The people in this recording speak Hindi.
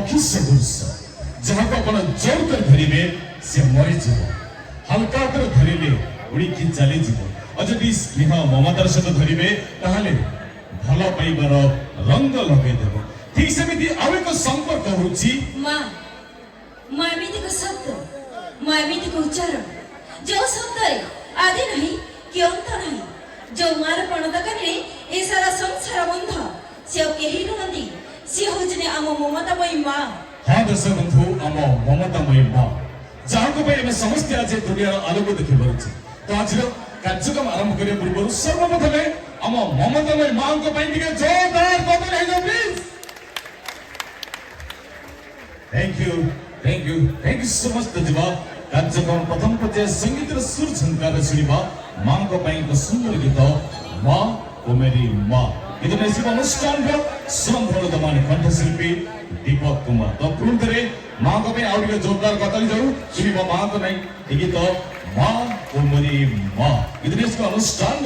पक्षी सदृश जहाँ को अपन जोर कर धरिबे से मरी जीव हल्का कर धरिले उड़ी चली जीव और जदि स्नेह ममतार सहित धरिबे ताहले भल पाइबार रंग लगे देव ठीक सेमिति आउ एक संपर्क होछि मां मामिति को शब्द मामिति को उच्चारण जो शब्द रे आदि नहीं कि अंत नहीं जो मार प्रणतकानी ए सारा संसार बंध से केही नुहंती से होजने आम ममतामयी मां हाँ दर्शक बंधु आम ममतामयी मां जहाँ को भाई समस्त आज दुनिया आलोक देखि पारुछि तो आज कार्यक्रम आरंभ करिया पूर्व सर्वप्रथमे आम ममतामयी मां को पई टिके जोरदार बदल हे जो please thank you so much तजिबा कार्यक्रम प्रथम पर्याय संगीत सुर झंकार सुनिबा मां को पई एक सुंदर गीत मां ओ मेरी मां गीत में अनुष्ठान को सुरंधर दमान कंठशिल्पी दीपक कुमार तो पुनः मां को पई आउ टिके जोरदार बदल जाऊ सुनिबा मां को नहीं गीत मां ओ मेरी मां गीत में अनुष्ठान